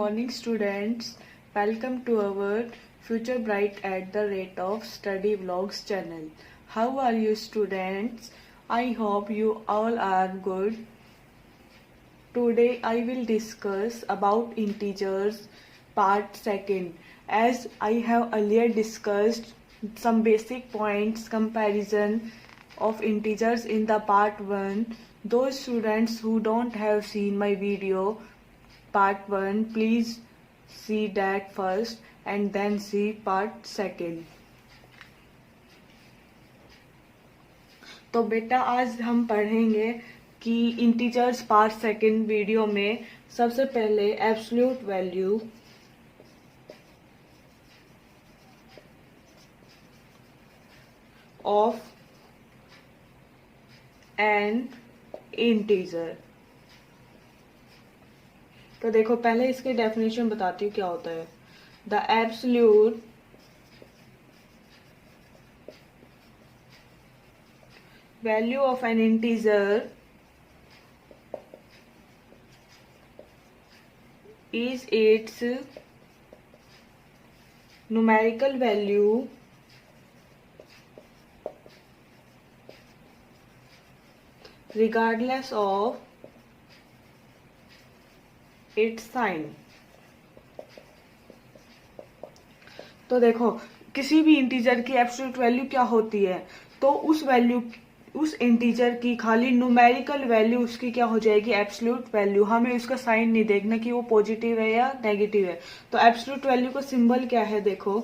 morning, students. Welcome to our Future Bright at the Rate of Study Vlogs channel. How are you, students? I hope you all are good. Today I will discuss about integers part 2nd. As I have earlier discussed some basic points comparison of integers in the part 1. Those students who don't have seen my video part 1, please see that first and then see part 2nd. तो बेटा आज हम पढ़ेंगे कि integers part 2nd video में सबसे पहले absolute value of N integer. तो देखो पहले इसके डेफिनेशन बताती हूँ क्या होता है। The absolute value of N integer is its numerical value regardless of its sign। तो देखो किसी भी इंटीजर की एब्सोल्यूट वैल्यू क्या होती है, तो उस इंटीजर की खाली न्यूमेरिकल वैल्यू उसकी क्या हो जाएगी, एब्सोल्यूट वैल्यू। हमें उसका साइन नहीं देखना कि वो पॉजिटिव है या नेगेटिव है। तो एब्सोल्यूट वैल्यू का सिंबल क्या है, देखो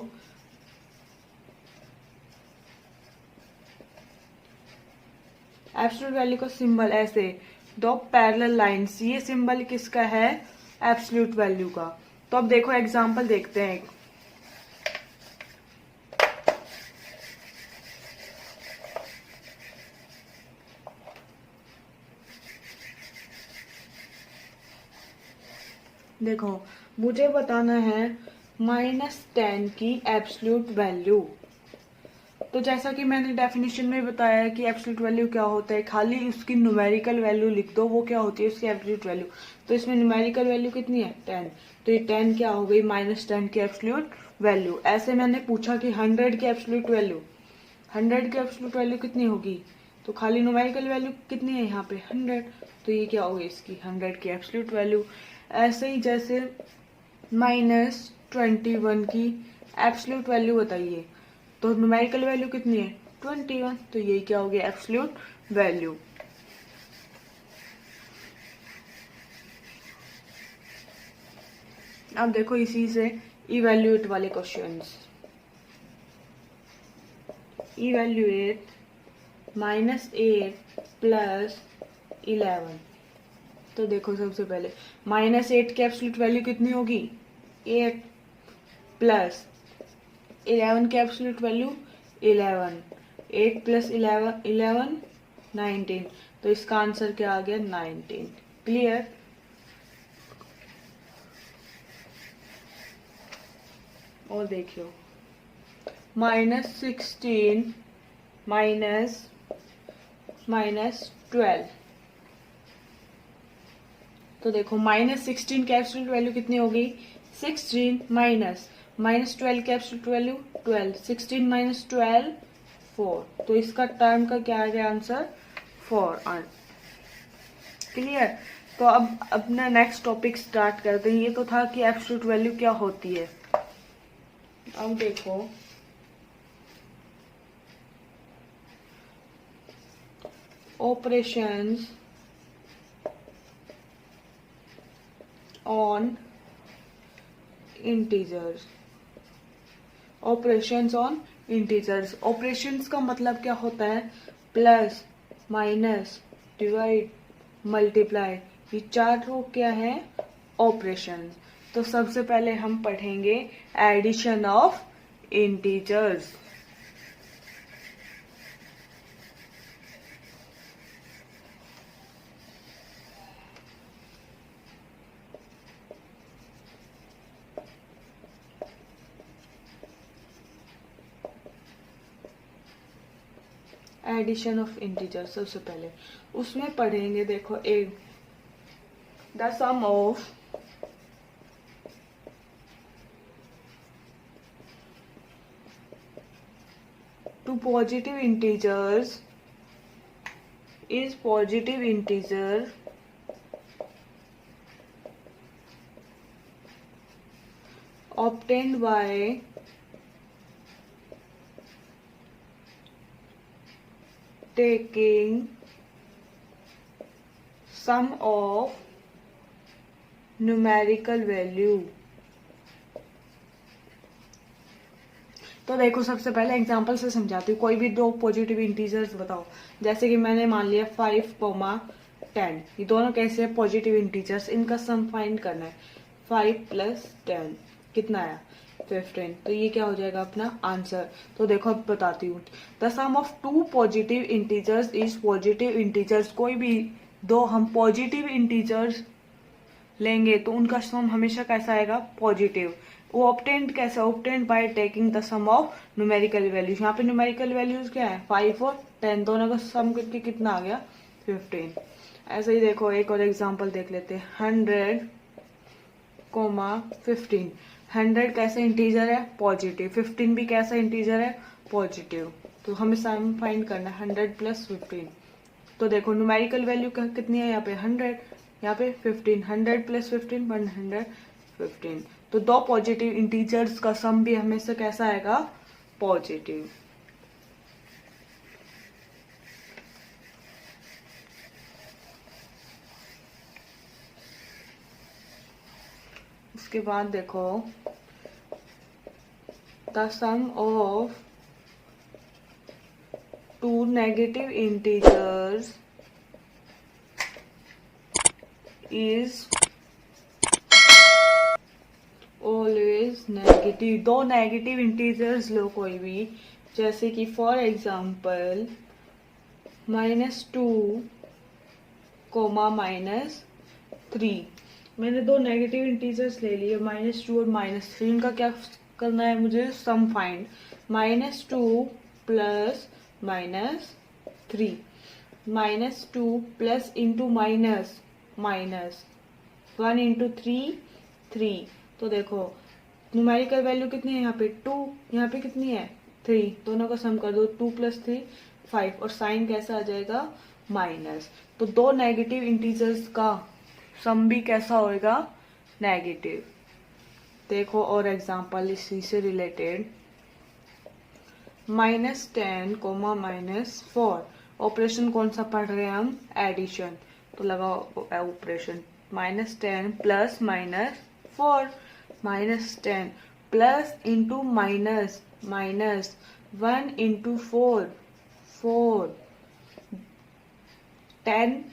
एब्सोल्यूट वैल्यू का सिंबल ऐसे दो पैरेलल लाइंस, ये सिंबल किसका है, एब्सोल्यूट वैल्यू का। तो अब देखो एग्जांपल देखते हैं। देखो मुझे बताना है -10 की एब्सोल्यूट वैल्यू। तो जैसा कि मैंने डेफिनेशन में बताया कि एब्सोल्यूट वैल्यू क्या होता है, खाली उसकी न्यूमेरिकल वैल्यू लिख दो, वो क्या होती है उसकी एब्सोल्यूट वैल्यू। तो इसमें न्यूमेरिकल वैल्यू कितनी है, 10। तो ये 10 क्या हो गई, -10 की एब्सोल्यूट वैल्यू। ऐसे मैंने पूछा कि 100 की एब्सोल्यूट वैल्यू, 100 की एब्सोल्यूट वैल्यू कितनी होगी, तो खाली न्यूमेरिकल वैल्यू कितनी है यहाँ पे 100। तो ये क्या होगी इसकी 100 की एब्सोल्यूट वैल्यू। ऐसे ही जैसे -21 की एब्सोल्यूट वैल्यू बताइए, तो न्यूमेरिकल वैल्यू कितनी है 21। तो ये क्या हो गया एब्सोल्यूट वैल्यू। अब देखो इसी से इवैल्यूएट वाले क्वेश्चंस। इवैल्यूएट -8 + 11। तो देखो सबसे पहले -8 की एब्सोल्यूट वैल्यू कितनी होगी 8 प्लस 11 की एब्सोल्यूट वैल्यू 11। 8 + 11 19। तो इसका आंसर क्या आ गया 19। क्लियर। और देखियो -16 -12। तो देखो -16 की एब्सोल्यूट वैल्यू कितनी होगी 16 -12 की एब्सोल्यूट वैल्यू 12। 16 - 12 4। तो इसका टर्म का क्या आ गया आंसर 4। क्लियर। तो अब अपना नेक्स्ट टॉपिक स्टार्ट करते हैं। ये तो था कि एब्सोल्यूट वैल्यू क्या होती है। अब देखो operations on integers. Operations on integers. Operations का मतलब क्या होता है, प्लस माइनस डिवाइड मल्टीप्लाई, ये चारों क्या है ऑपरेशंस। तो सबसे पहले हम पढ़ेंगे addition of integers. Addition of integer सबसे पहले उसमें पढ़ेंगे। देखो the sum of two positive integers is positive integer obtained by taking sum of numerical value। तो देखो सबसे पहले एग्जांपल से समझाती हूँ। कोई भी दो पॉजिटिव इंटीजर्स बताओ, जैसे कि मैंने मान लिया 5, 10। ये दोनों कैसे है? Positive integers. इनका सम फाइंड करना है। 5 + 10 कितना आया? 15। तो ये क्या हो जाएगा अपना आंसर। तो देखो अब बताती हूँ। The sum of two positive integers is positive integers. कोई भी दो हम पॉजिटिव इंटीजर्स लेंगे तो उनका सम हमेशा कैसा आएगा? पॉजिटिव। वो ऑब्टेन्ड कैसा? Obtained by taking the sum of numerical values. यहाँ पे न्यूमेरिकल वैल्यूज क्या है? 5 और 10 दोनों का सम करके कितना आ गया? 15। ऐसे ही देखो एक और एग्जांपल देख लेते हैं। 100, 15। 100 कैसा इंटीजर है? पॉजिटिव। 15 भी कैसा इंटीजर है? पॉजिटिव। तो हमें सम फाइंड करना है 100 + 15। तो देखो न्यूमेरिकल वैल्यू कितनी है यहाँ पे? 100, यहाँ पे 15। 100 + 15 115। तो दो पॉजिटिव इंटीजर्स का सम भी हमेशा कैसा आएगा? पॉजिटिव। इसके बाद देखो the sum of two negative integers is always negative. दो नेगेटिव इंटीजर्स लो कोई भी, जैसे कि फॉर एग्जाम्पल -2, -3। मैंने दो नेगेटिव इंटीजर्स ले लिए, -2 और -3। इनका क्या करना है मुझे? Sum find. -2 + -3, -2 plus into minus, -1 × 3, 3। तो देखो न्यूमेरिकल वैल्यू कितनी है यहाँ पे? 2। यहाँ पे कितनी है? 3। दोनों का सम कर दो। 2 + 3 5। और साइन कैसा आ जाएगा? माइनस। तो दो नेगेटिव इंटीजर्स का सम भी कैसा होएगा? नेगेटिव। देखो और एग्जांपल इसी से रिलेटेड। -10, -4। ऑपरेशन कौन सा पढ़ रहे हैं हम? एडिशन। तो लगाओ ऑपरेशन। -10 + -4, -10 plus into minus, -1 × 4, 4। 10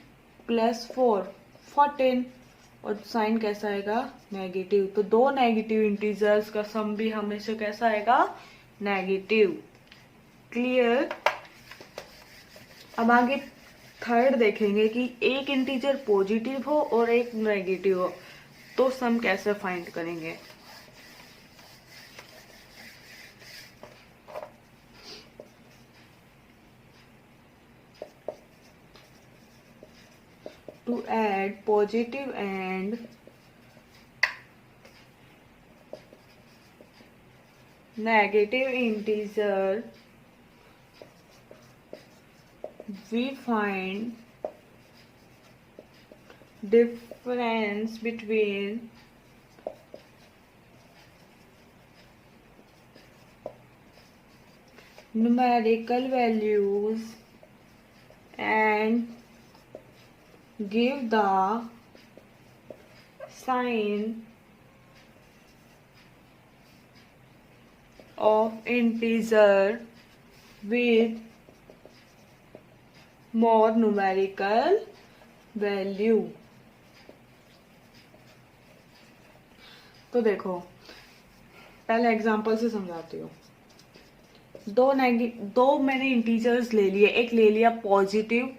+ 4, 14। और साइन कैसा आएगा? नेगेटिव। तो दो नेगेटिव इंटीजर्स का सम भी हमेशा कैसा आएगा? नेगेटिव। क्लियर? अब आगे थर्ड देखेंगे कि एक इंटीजर पॉजिटिव हो और एक नेगेटिव हो, तो सम कैसे फाइंड करेंगे। To add positive and negative integer, we find difference between numerical values and give the sign of integer with more numerical value। तो देखो पहले एग्जांपल से समझाती हूँ। दो मैंने इंटीजर्स ले लिए, एक ले लिया पॉजिटिव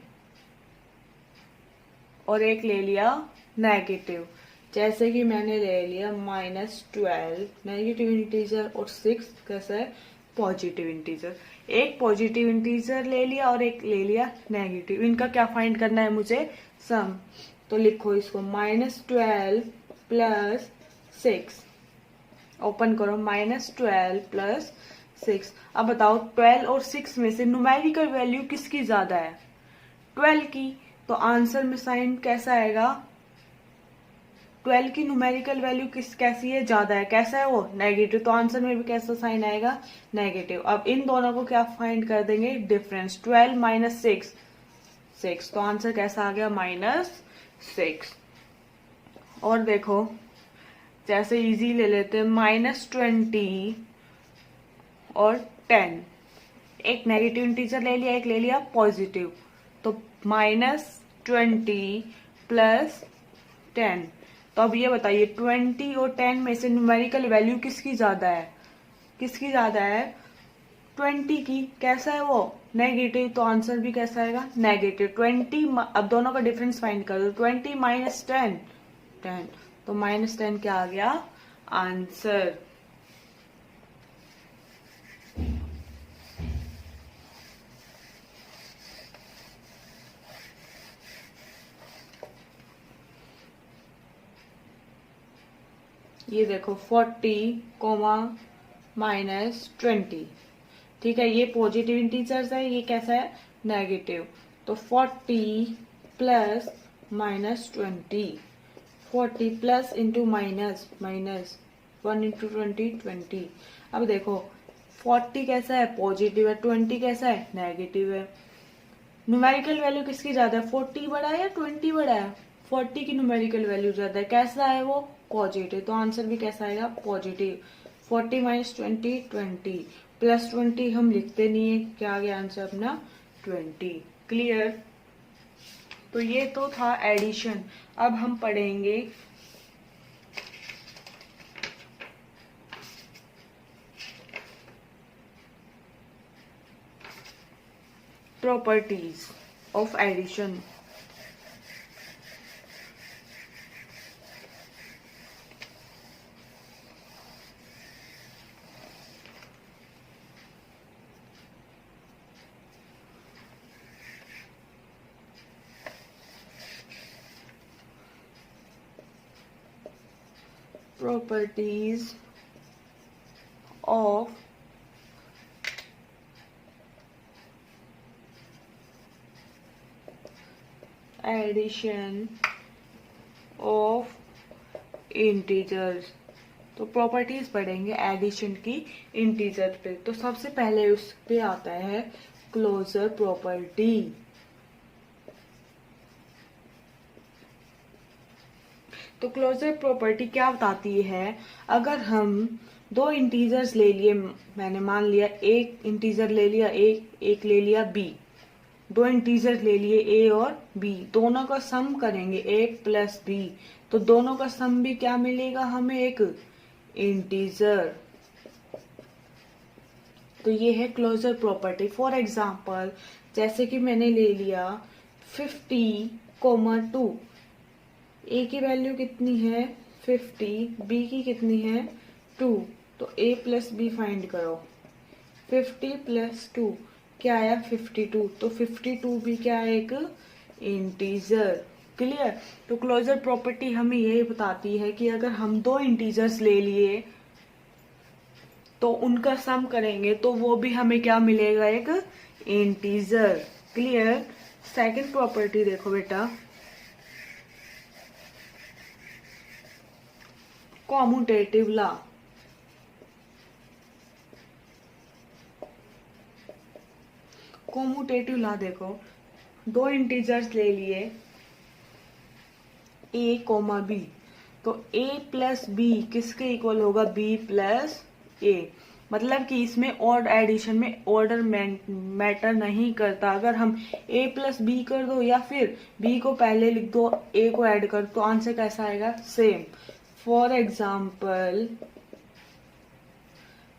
और एक ले लिया नेगेटिव। जैसे कि मैंने ले लिया -12 नेगेटिव इंटीजर और 6 कैसा है? Positive integer. एक पॉजिटिव इंटीजर ले लिया और एक ले लिया नेगेटिव। इनका क्या फाइंड करना है मुझे? सम। तो लिखो इसको -12 + 6। ओपन करो। -12 + 6। अब बताओ 12 और 6 में से न्यूमेरिकल वैल्यू किसकी ज्यादा है? 12 की। तो आंसर में साइन कैसा आएगा? 12 की न्यूमेरिकल वैल्यू कैसी है? ज्यादा है। कैसा है वो? नेगेटिव। तो आंसर में भी कैसा साइन आएगा? नेगेटिव। अब इन दोनों को क्या फाइंड कर देंगे? डिफरेंस। 12 माइनस 6, 6। तो आंसर कैसा आ गया? -6। और देखो जैसे इजी ले लेते हैं, -20 और 10। एक नेगेटिव इंटीजर ले लिया, एक ले लिया पॉजिटिव। तो -20 प्लस 10। तो अब ये बताइए 20 और 10 में से न्यूमेरिकल वैल्यू किसकी ज्यादा है? किसकी ज्यादा है? 20 की। कैसा है वो? नेगेटिव। तो आंसर भी कैसा आएगा? नेगेटिव। 20। अब दोनों का डिफरेंस फाइंड कर दो। 20 माइनस 10, 10। तो -10 क्या आ गया? आंसर। ये देखो 40 -20। ठीक है, ये पॉजिटिव इंटीजर्स है, ये कैसा है? नेगेटिव। तो 40 plus -20, 40 plus into minus, minus 1 into 20, 20। अब देखो 40 कैसा है? पॉजिटिव है। 20 कैसा है? नेगेटिव है। न्यूमेरिकल वैल्यू किसकी ज्यादा है? 40 बड़ा है या 20 बड़ा है? 40 की न्यूमेरिकल वैल्यू ज्यादा है। कैसा है वो? पॉजिटिव। तो आंसर भी कैसा आएगा? पॉजिटिव। 40 माइनस 20, 20 प्लस 20 हम लिखते नहीं है। क्या आ गया आंसर अपना? 20। क्लियर? तो ये तो था एडिशन। अब हम पढ़ेंगे properties of addition. Properties of addition of integers। तो प्रॉपर्टीज पढ़ेंगे एडिशन की इंटीजर पे। तो सबसे पहले उस पे आता है क्लोजर प्रॉपर्टी। तो क्लोजर प्रॉपर्टी क्या बताती है? अगर हम दो इंटीजर्स ले लिए, मैंने मान लिया एक इंटीजर ले लिया, एक ले लिया बी। दो इंटीजर ले लिए ए और बी, दोनों का सम करेंगे ए प्लस बी। तो दोनों का सम भी क्या मिलेगा हमें? एक इंटीजर। तो ये है क्लोजर प्रॉपर्टी। फॉर एग्जाम्पल जैसे कि मैंने ले लिया 50, 2। ए की वैल्यू कितनी है? 50। बी की कितनी है? 2। तो ए प्लस बी फाइंड करो। 50 प्लस 2 क्या आया? 52। तो 52 भी क्या है? एक इंटीजर। क्लियर? तो क्लोजर प्रॉपर्टी हमें यही बताती है कि अगर हम दो इंटीजर्स ले लिए तो उनका सम करेंगे तो वो भी हमें क्या मिलेगा? एक इंटीजर। क्लियर? सेकंड प्रॉपर्टी देखो बेटा, कॉम्यूटेटिव लॉ। कॉम्यूटेटिव लॉ देखो, दो इंटीजर्स ले लिए a, b। तो a प्लस बी किसके इक्वल होगा? b plus a। मतलब कि इसमें ऑड एडिशन में ऑर्डर मैटर नहीं करता। अगर हम a प्लस बी कर दो या फिर b को पहले लिख दो, a को ऐड कर, तो आंसर कैसा आएगा? सेम। For example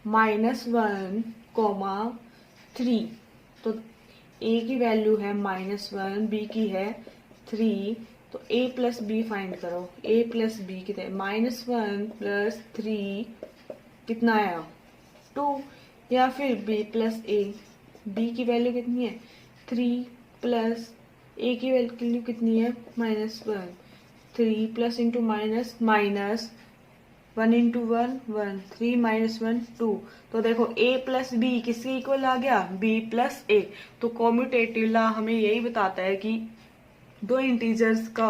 -1, 3। तो a की वैल्यू है -1, b की है 3। तो a प्लस बी फाइंड करो। a प्लस बी कितना है? -1 प्लस 3 कितना आया? 2। या फिर b प्लस a, b की वैल्यू कितनी है? 3 प्लस a की वैल्यू कितनी है? -1। 3 plus into minus, minus 1 into 1 1, 3 minus 1 2। तो देखो a प्लस बी किसके इक्वल आ गया, b प्लस a। तो कॉम्यूटेटिव लॉ हमें यही बताता है कि दो इंटीजर्स का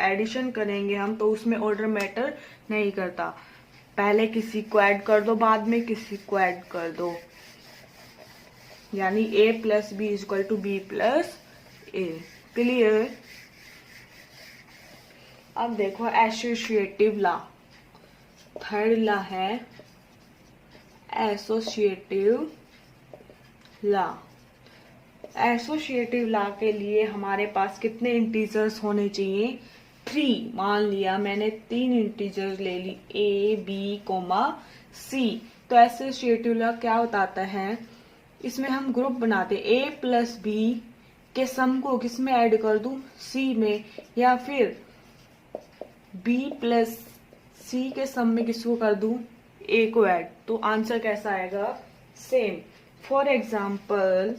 एडिशन करेंगे हम तो उसमें ऑर्डर मैटर नहीं करता, पहले किसी को ऐड कर दो बाद में किसी को ऐड कर दो, यानी a plus B is equal to B plus A. Clear. अब देखो एसोसिएटिव लॉ, थर्ड लॉ है एसोसिएटिव लॉ। एसोसिएटिव लॉ के लिए हमारे पास कितने इंटीजर्स होने चाहिए, 3। मान लिया मैंने 3 इंटीजर्स ले ली a b c। तो एसोसिएटिव लॉ क्या बताता है, इसमें हम ग्रुप बनाते हैं, a प्लस बी के सम को किस में ऐड कर दूं, c में, या फिर b प्लस c के सम में किसको कर दूं, a को ऐड। तो आंसर कैसा आएगा, सेम। फॉर एग्जाम्पल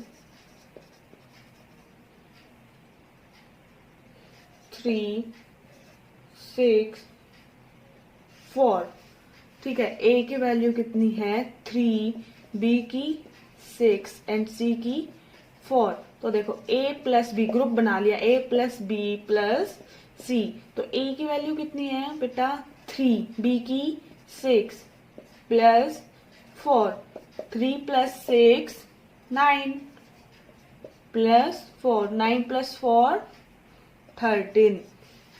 3 6 4, ठीक है। a की वैल्यू कितनी है 3, b की 6 एंड c की 4। तो देखो a प्लस बी, ग्रुप बना लिया a plus B plus c। तो a की वैल्यू कितनी है बेटा 3, b की 6 प्लस 4, 3 प्लस 6 9 प्लस 4, 9 प्लस 4 13।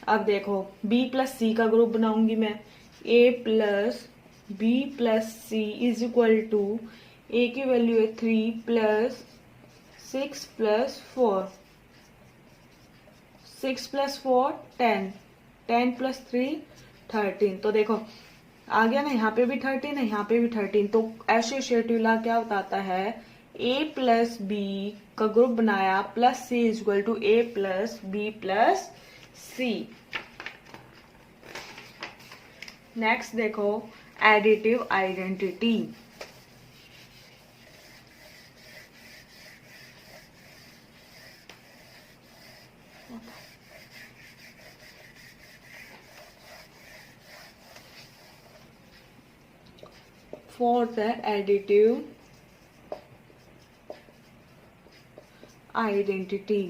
अब देखो b प्लस c का ग्रुप बनाऊंगी मैं, a plus b plus c is equal to a की वैल्यू है 3 प्लस 6 प्लस 4, 6 प्लस 4 10, 10 प्लस 3 13। तो देखो आ गया ना, यहाँ पे भी 13 है यहाँ पे भी 13। तो एसोसिएटिव लॉ क्या बताता है, a प्लस बी का ग्रुप बनाया plus c is equal to a plus B plus c। Next देखो additive identity. For the additive identity,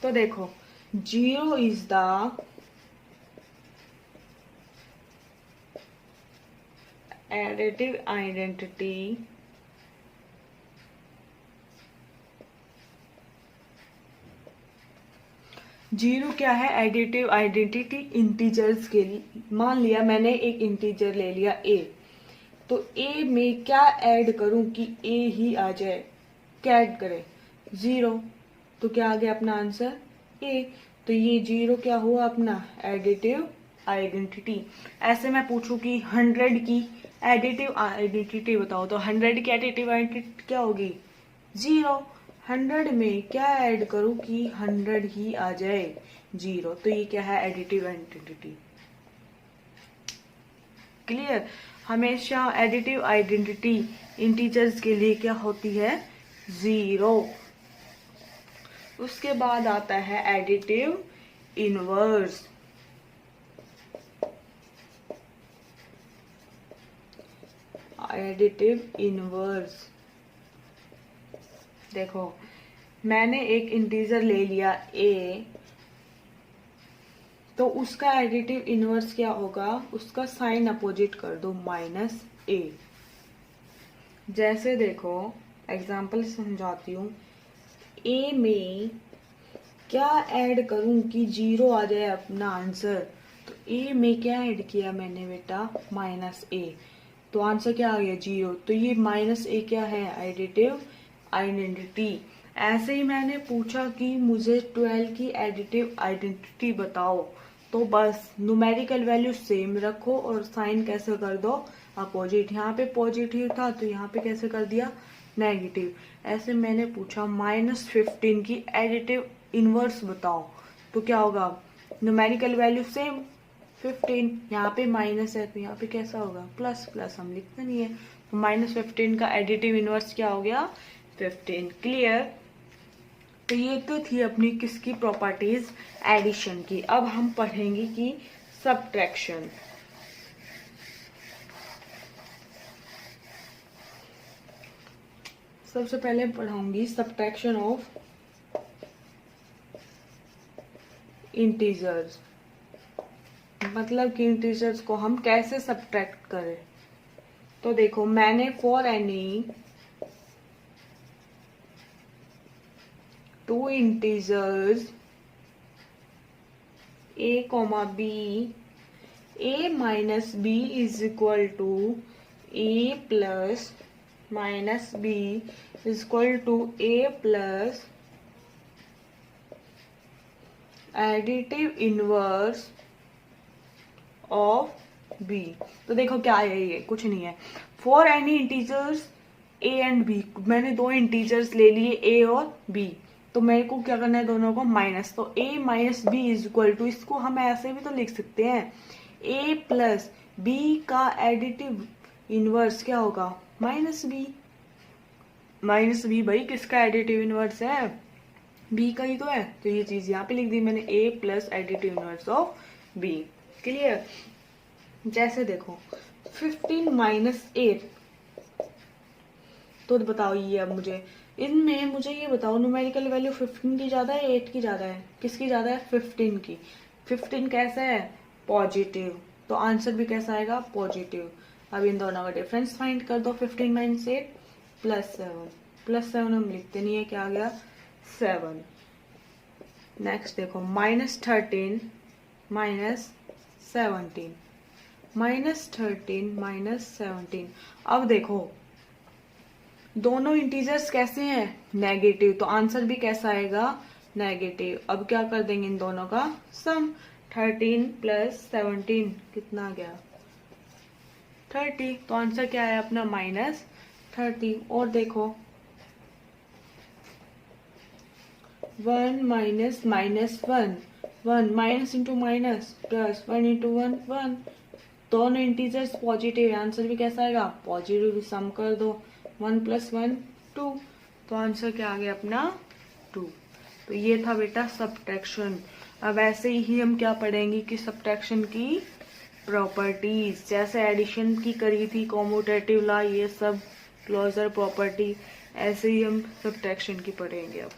तो देखो 0 is the additive identity zero क्या है, एडिटिव आइडेंटिटी इंटीजर्स के लिए। मान लिया मैंने एक इंटीजर ले लिया a, तो a में क्या ऐड करूं कि a ही आ जाए, क्या ऐड करें 0। तो क्या आ गया अपना आंसर a। तो ये 0 क्या हुआ अपना एडिटिव आइडेंटिटी। ऐसे मैं पूछूं कि 100 की एडिटिव आइडेंटिटी बताओ, तो 100 की एडिटिव आइडेंटिटी क्या होगी 0। 100 में क्या ऐड करूं कि 100 ही आ जाए 0। तो ये क्या है एडिटिव आइडेंटिटी। क्लियर। हमेशा एडिटिव आइडेंटिटी इंटीजर्स के लिए क्या होती है 0। उसके बाद आता है एडिटिव इनवर्स। एडिटिव इनवर्स, देखो मैंने एक इंटीजर ले लिया a, तो उसका एडिटिव इनवर्स क्या होगा, उसका साइन अपोजिट कर दो -a। जैसे देखो एग्जांपल समझाती हूँ, a में क्या ऐड करूं कि 0 आ जाए अपना आंसर। तो a में क्या ऐड किया मैंने बेटा -a, तो आंसर क्या आ गया 0। तो ये -a क्या है एडिटिव आइडेंटिटी। ऐसे ही मैंने पूछा कि मुझे 12 की एडिटिव आइडेंटिटी बताओ, तो बस न्यूमेरिकल वैल्यू सेम रखो और साइन कैसे कर दो अपोजिट। यहाँ पे पॉजिटिव था तो यहाँ पे कैसे कर दिया नेगेटिव। ऐसे मैंने पूछा -15 की एडिटिव इनवर्स बताओ, तो क्या होगा न्यूमेरिकल वैल्यू सेम 15, यहाँ पे माइनस है तो यहाँ पे कैसा होगा प्लस, प्लस हम लिखते नहीं है। तो -15 का एडिटिव इनवर्स क्या हो गया 15। क्लियर। तो ये तो थी अपनी किसकी प्रॉपर्टीज एडिशन की। अब हम पढ़ेंगे कि सबट्रैक्शन। सबसे पहले पढ़ाऊंगी सबट्रैक्शन ऑफ इंटीजर्स, मतलब कि इंटीजर्स को हम कैसे सबट्रैक्ट करें। तो देखो, मैंने for any two integers a comma b, a minus b is equal to a plus minus b is equal to a plus additive inverse of b। तो देखो क्या है, ये कुछ नहीं है। For any integers a and b, मैंने दो इंटीजर्स ले लिए a और b, तो मेरे को क्या करना है, दोनों को माइनस। तो a minus B is equal to, इसको हम ऐसे भी तो लिख सकते हैं, a प्लस b का एडिटिव इनवर्स क्या होगा, माइनस b। माइनस b भाई किसका एडिटिव इनवर्स है, b का ही तो है, तो ये चीज यहाँ पे लिख दी मैंने, a plus additive inverse of b। Clear. जैसे देखो 15 माइनस 8, तो बताओ ये, अब मुझे इनमें मुझे ये बताओ, न्यूमेरिकल वैल्यू 15 की ज्यादा है 8 की ज्यादा है, किसकी ज्यादा है, 15 की। 15 कैसा है, पॉजिटिव, तो आंसर भी कैसा आएगा, पॉजिटिव। अब इन दोनों का डिफरेंस फाइंड कर दो, 15 माइनस 8 प्लस 7, प्लस 7 हम लिखते नहीं है, क्या आ गया 7। नेक्स्ट देखो माइनस 13 माइनस 17, माइनस 13 माइनस 17। अब देखो दोनों इंटीजर्स कैसे हैं, नेगेटिव, तो आंसर भी कैसा आएगा, नेगेटिव। अब क्या कर देंगे इन दोनों का सम, 13 प्लस 17 कितना आ गया, 30, तो आंसर क्या है अपना, माइनस 30। और देखो 1 minus minus 1, 1 minus into minus plus 1 into 1 1, दोनों इंटीजर्स पॉजिटिव है, आंसर भी कैसा आएगा, पॉजिटिव। सम कर दो, 1 प्लस 1 2, तो आंसर क्या आ गया अपना 2। तो ये था बेटा सबट्रैक्शन। अब ऐसे ही हम क्या पढ़ेंगे कि सबट्रैक्शन की प्रॉपर्टीज, जैसे एडिशन की करी थी, कॉम्यूटेटिव लॉ, ये सब क्लोजर प्रॉपर्टी, ऐसे ही हम सबट्रैक्शन की पढ़ेंगे। अब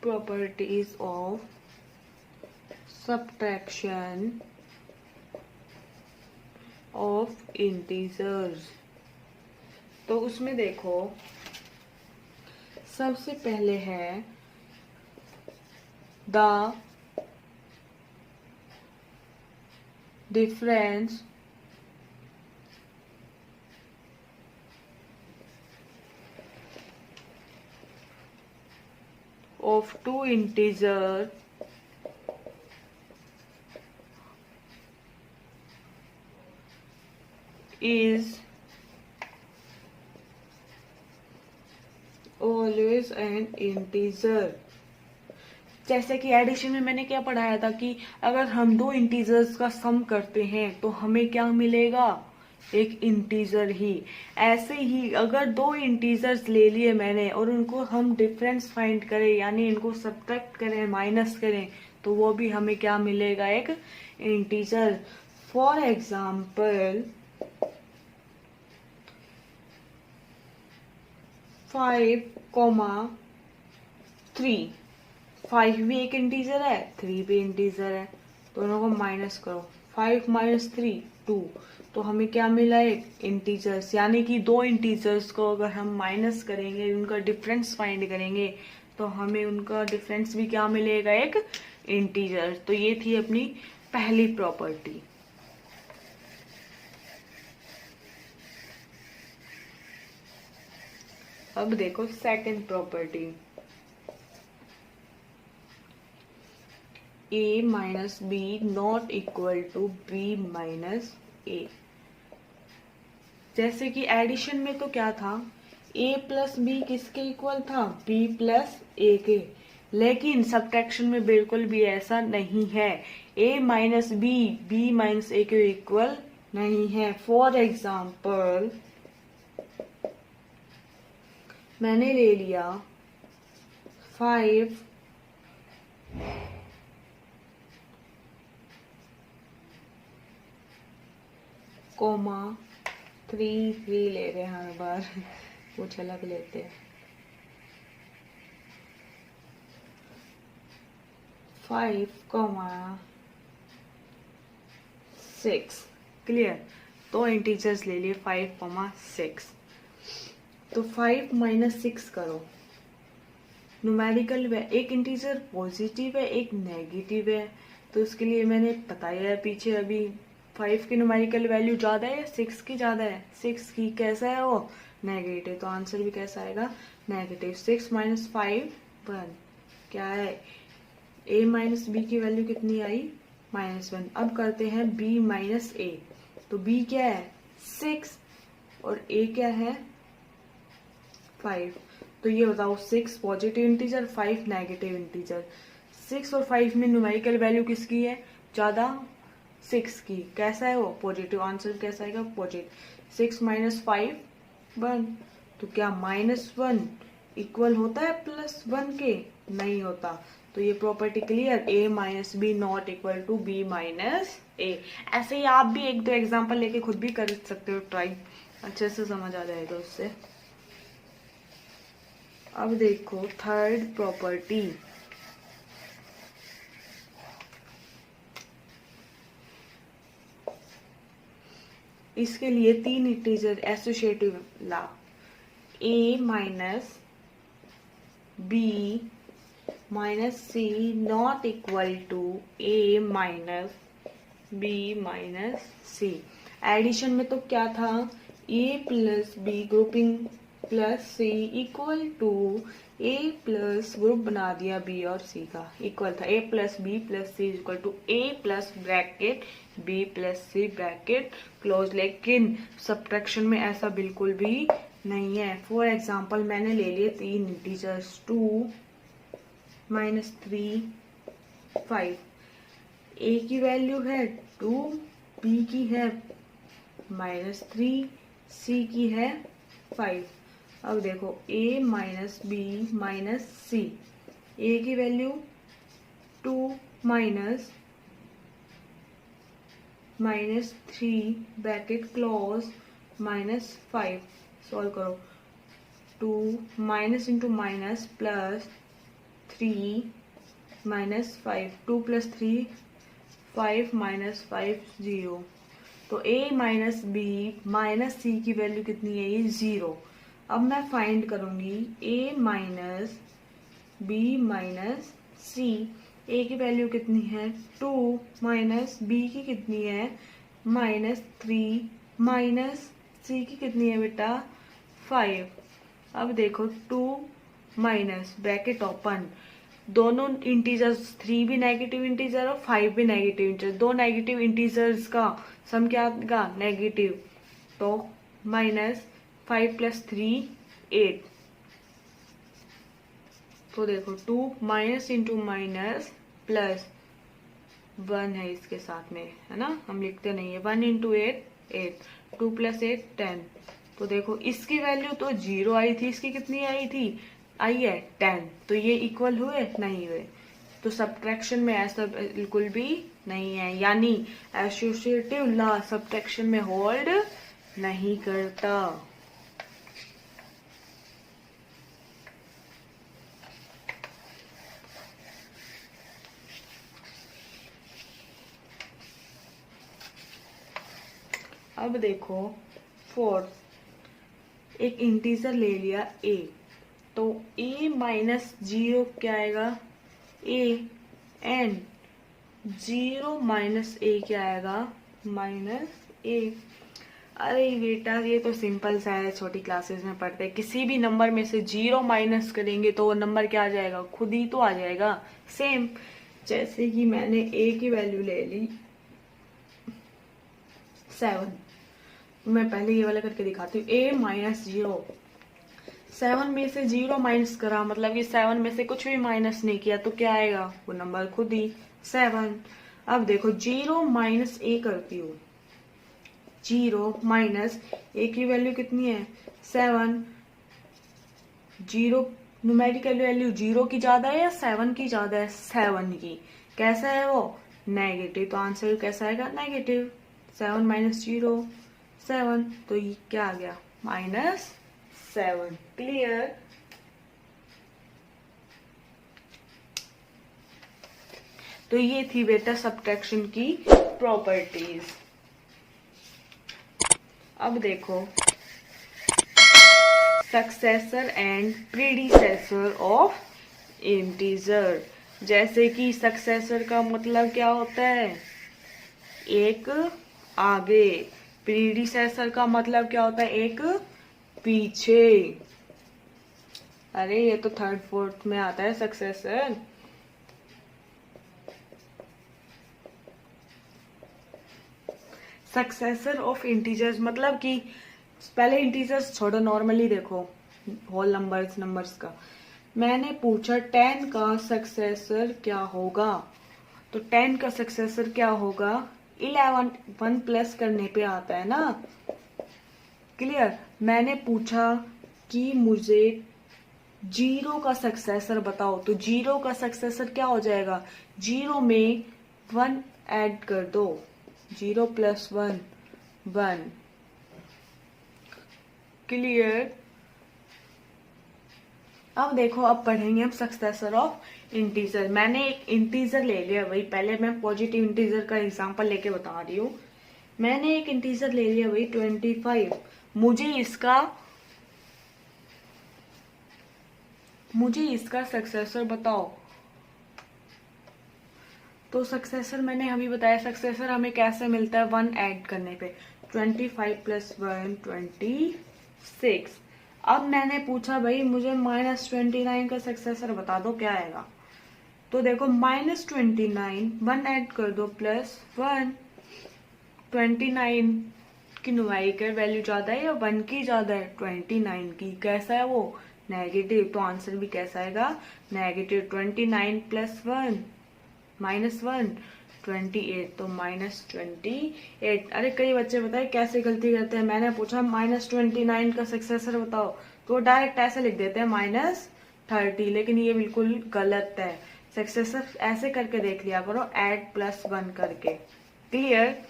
properties of subtraction of integers। तो उसमें देखो सबसे पहले है the difference of two integers is always an integer। जैसे कि एडिशन में मैंने क्या पढ़ाया था कि अगर हम दो इंटीजर्स का सम करते हैं तो हमें क्या मिलेगा, एक इंटीजर ही। ऐसे ही अगर दो इंटीजर्स ले लिए मैंने और उनको हम डिफरेंस फाइंड करें, यानी इनको सब्ट्रैक्ट करें, माइनस करें, तो वो भी हमें क्या मिलेगा, एक इंटीजर। फॉर एग्जाम्पल 5, 3, 5 भी एक इंटीजर है, 3 भी इंटीजर है, दोनों को माइनस करो, 5 माइनस 3 2, तो हमें क्या मिला, एक इंटीजर्स। यानी कि दो इंटीजर्स को अगर हम माइनस करेंगे, उनका डिफरेंस फाइंड करेंगे, तो हमें उनका डिफरेंस भी क्या मिलेगा, एक इंटीजर। तो ये थी अपनी पहली प्रॉपर्टी। अब देखो second property, a minus B not equal to b minus a। जैसे कि एडिशन में तो क्या था, a प्लस बी किसके इक्वल था, b प्लस a के, लेकिन सब्ट्रैक्शन में बिल्कुल भी ऐसा नहीं है, a minus B b minus a के इक्वल नहीं है। फॉर एग्जाम्पल मैंने ले लिया 5 कोमा 3 ले रहे हैं हर बार कुछ अलग लेते हैं। 5,6 क्लियर। तो इंटीजर्स ले लिए 5,6। तो 5 - 6 करो। न्यूमेरिकल एक इंटीजर पॉजिटिव है एक नेगेटिव है, तो उसके लिए मैंने बताया है पीछे अभी 5 की न्यूमेरिकल वैल्यू ज्यादा है या 6 की ज्यादा है? 6 की। कैसा है वो? नेगेटिव। तो आंसर भी कैसा आएगा? नेगेटिव। 6 - 5 1 क्या है? a - b की वैल्यू कितनी आई? -1। अब करते हैं b - a। तो b क्या है? 6 और a क्या है? 5। तो ये बताओ 6 पॉजिटिव इंटीजर 5 नेगेटिव इंटीजर। 6 और 5 में न्यूमेरिकल वैल्यू किसकी है ज्यादा? 6 की। कैसा है वो? पॉजिटिव। आंसर कैसा आएगा? पॉजिटिव। 6 - 5 1। तो क्या -1 इक्वल होता है +1 के? नहीं होता। तो ये property clear. a - b not equal to b - a। ऐसे ही आप भी एक दो एग्जांपल लेके खुद भी कर सकते हो ट्राई, अच्छे से समझ आ जाएगा उससे। अब देखो थर्ड प्रॉपर्टी। इसके लिए 3 integer associative law. a - b - c not equal to a - b - c। Addition में तो क्या था? a + b grouping plus c equal to a plus group बना दिया b और c का। इक्वल था a + b + c equal to a plus bracket b + c bracket close. लेकिन सब्ट्रैक्शन में ऐसा बिल्कुल भी नहीं है। फॉर एग्जाम्पल मैंने ले लिए 3 इंटीजर्स 2 - 3 5। a की वैल्यू है 2, b की है -3, c की है 5। अब देखो a - b - c। a की वैल्यू 2 -3 ब्रैकेट क्लोज -5। सॉल्व करो। 2 माइनस इंटू माइनस प्लस 3 -5। 2 + 3 5 -5 0। तो a - b - c की वैल्यू कितनी है? ये 0। अब मैं फाइंड करूंगी a - b - c। a की वैल्यू कितनी है? 2 b की कितनी है? -3 c की कितनी है बेटा? 5। अब देखो 2 ब्रैकेट ओपन, दोनों इंटीजर्स 3 भी नेगेटिव इंटीजर और 5 भी नेगेटिव इंटीजर। दो नेगेटिव इंटीजर्स का सम क्या आएगा? नेगेटिव। तो -5 + 3 8। तो देखो 2 माइनस इंटू माइनस प्लस 1 है इसके साथ में, है ना, हम लिखते नहीं है। 1 × 8 8, 2 + 8 10। तो देखो इसकी वैल्यू तो 0 आई थी, इसकी कितनी आई थी? आई है 10। तो ये इक्वल हुए? नहीं हुए। तो सब्ट्रैक्शन में ऐसा बिल्कुल भी नहीं है, यानी एसोसिएटिव लॉ सब्ट्रैक्शन में होल्ड नहीं करता। अब देखो फोर्थ, एक इंटीजर ले लिया a। तो a - 0 क्या आएगा? a एंड 0 - a क्या आएगा? -a। अरे बेटा ये तो सिंपल सा है, छोटी क्लासेस में पढ़ते हैं। किसी भी नंबर में से 0 माइनस करेंगे तो वो नंबर क्या आ जाएगा? खुद ही तो आ जाएगा। सेम जैसे कि मैंने a की वैल्यू ले ली 7। मैं पहले ये वाला करके दिखाती हूँ। a - 0, 7 में से 0 माइनस करा, मतलब कि 7 में से कुछ भी माइनस नहीं किया, तो क्या आएगा? वो नंबर खुद ही 7। अब देखो 0 - a करती हूँ। 0 - a की वैल्यू कितनी है? 7। जीरो न्यूमेरिकल वैल्यू जीरो की ज्यादा है या 7 की ज्यादा है? 7 की। कैसा है वो? नेगेटिव। तो आंसर कैसा आएगा? नेगेटिव। 7 माइनस जीरो 7, तो ये क्या आ गया? -7। क्लियर? तो ये थी बेटा सब्ट्रैक्शन की प्रॉपर्टीज। अब देखो successor and predecessor of integer. जैसे कि सक्सेसर का मतलब क्या होता है? एक आगे। प्रीडिसेसर का मतलब क्या होता है? एक पीछे। अरे ये तो थर्ड फोर्थ में आता है सक्सेसर। सक्सेसर ऑफ इंटीजर्स मतलब कि पहले इंटीजर्स छोड़ो, नॉर्मली देखो होल नंबर्स का। मैंने पूछा 10 का सक्सेसर क्या होगा, तो 10 का सक्सेसर क्या होगा? 11 1 प्लस करने पे आता है ना। क्लियर? मैंने पूछा कि मुझे 0 का सक्सेसर बताओ, तो 0 का सक्सेसर क्या हो जाएगा? 0 में 1 ऐड कर दो। 0 प्लस 1 1। क्लियर? अब देखो, अब पढ़ेंगे हम सक्सेसर ऑफ इंटीजर। मैंने एक इंटीजर ले लिया, वही पहले मैं पॉजिटिव इंटीजर का एग्जांपल लेके बता रही हूँ। मैंने एक इंटीजर ले लिया वही 25। मुझे इसका सक्सेसर बताओ। तो सक्सेसर मैंने अभी बताया, सक्सेसर हमें कैसे मिलता है? 1 ऐड करने पे। 25 प्लस 1 26। अब मैंने पूछा भाई मुझे -29 का सक्सेसर बता दो, क्या आएगा? तो देखो -29 1 ऐड कर दो प्लस 1। 29 की न्यूमेरिकल वैल्यू ज्यादा है या 1 की ज्यादा है? 29 की। कैसा है वो? नेगेटिव। तो आंसर भी कैसा आएगा? नेगेटिव। 29 प्लस 1 -1 28, तो -28। अरे कई बच्चे बताए कैसे गलती करते हैं। मैंने पूछा -29 का सक्सेसर बताओ, तो डायरेक्ट ऐसे लिख देते हैं -30, लेकिन ये बिल्कुल गलत है। सक्सेसर ऐसे करके देख लिया करो, ऐड +1 करके। क्लियर?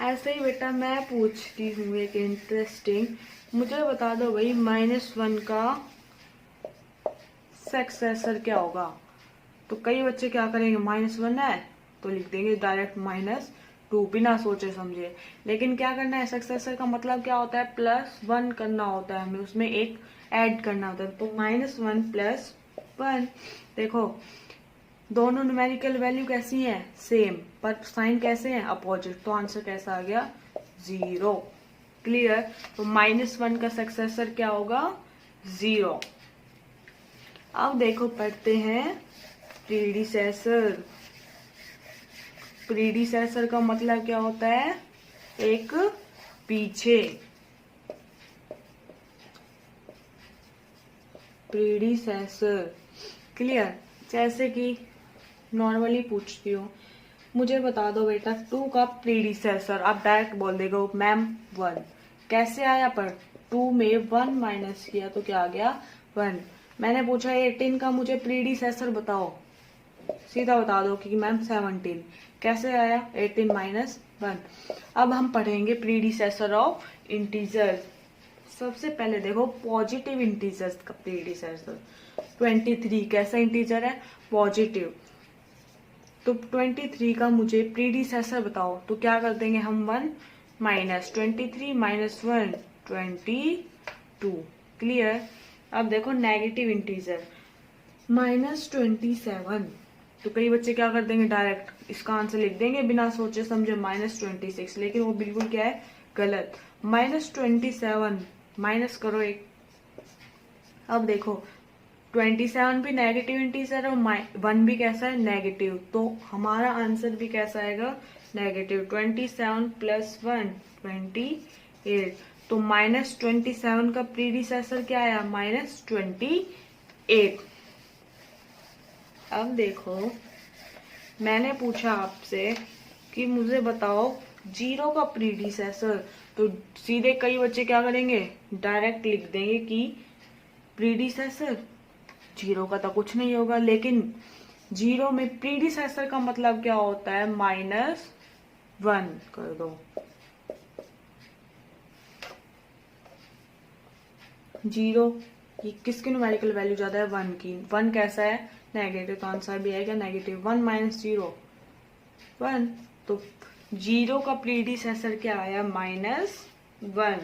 ऐसे ही बेटा मैं पूछती हूँ एक इंटरेस्टिंग, मुझे बता दो भाई -1 का सक्सेसर क्या होगा? तो कई बच्चे क्या करेंगे, -1 है तो लिख देंगे डायरेक्ट -2 बिना सोचे समझे। लेकिन क्या करना है, सक्सेसर का मतलब क्या होता है? +1 करना होता है हमें, उसमें एक ऐड करना होता है। तो -1 प्लस 1। देखो दोनों न्यूमेरिकल वैल्यू कैसी है? सेम, पर साइन कैसे है? अपोजिट। तो आंसर कैसा आ गया? 0। क्लियर? तो -1 का सक्सेसर क्या होगा? 0। अब देखो पढ़ते हैं प्रीडिसेसर। प्रीडिसेसर का मतलब क्या होता है? एक पीछे। प्रीडिसेसर। क्लियर? जैसे कि नॉर्मली पूछती हूँ, मुझे बता दो बेटा 2 का प्रीडिसेसर। आप डायरेक्ट बोल देगा मैम 1। कैसे आया? पर 2 में 1 माइनस किया तो क्या आ गया? 1। मैंने पूछा 18 का मुझे प्रीडिसेसर बताओ, सीधा बता दो कि मैम 17। कैसे आया? 18 माइनस 1। अब हम पढ़ेंगे प्रीडिसेसर ऑफ इंटीजर। सबसे पहले देखो पॉजिटिव इंटीजर्स का प्रीडिसेसर 23। कैसा इंटीजर है? पॉजिटिव। तो 23 का मुझे प्रीडिसेसर बताओ, तो क्या कर देंगे हम? 1 माइनस 23 माइनस 1 22। क्लियर? अब देखो नेगेटिव इंटीजर -27। तो कई बच्चे क्या कर देंगे, डायरेक्ट इसका आंसर लिख देंगे बिना सोचे समझे -26, लेकिन वो बिल्कुल क्या है? गलत। -27 माइनस करो एक। अब देखो 27 भी नेगेटिव इंटीजर है और 1 भी कैसा है? नेगेटिव। तो हमारा आंसर भी कैसा आएगा? नेगेटिव। 27 प्लस 1 28। तो -27 का प्रीडिसेसर क्या आया? -28। अब देखो मैंने पूछा आपसे कि मुझे बताओ 0 का प्रीडिसेसर, तो सीधे कई बच्चे क्या करेंगे, डायरेक्ट लिख देंगे कि प्रीडिसेसर, जीरो का तो कुछ नहीं होगा, लेकिन जीरो में प्रीडिसेसर का मतलब क्या होता है, -1 कर दो। जीरो ये किसकी न्यूमेरिकल वैल्यू ज्यादा है, 1 की। 1 कैसा है, नेगेटिव, तो आंसर भी आएगा नेगेटिव। 1 माइनस जीरो 1, तो जीरो का प्रीडिसेसर क्या आया, -1।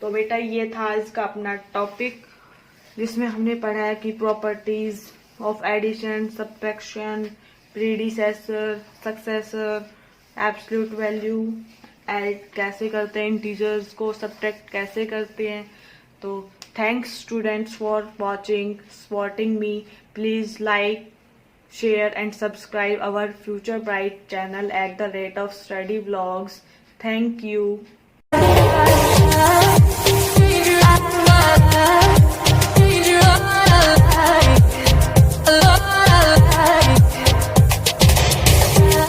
तो बेटा ये था इसका अपना टॉपिक, जिसमें हमने पढ़ा है कि properties of addition, subtraction, predecessor, successor, absolute value, add कैसे करते हैं इंटीजर्स को, सब्ट्रैक्ट कैसे करते हैं। तो thanks students for watching, supporting me. Please like, share and subscribe our Future Bright channel @study vlogs. Thank you.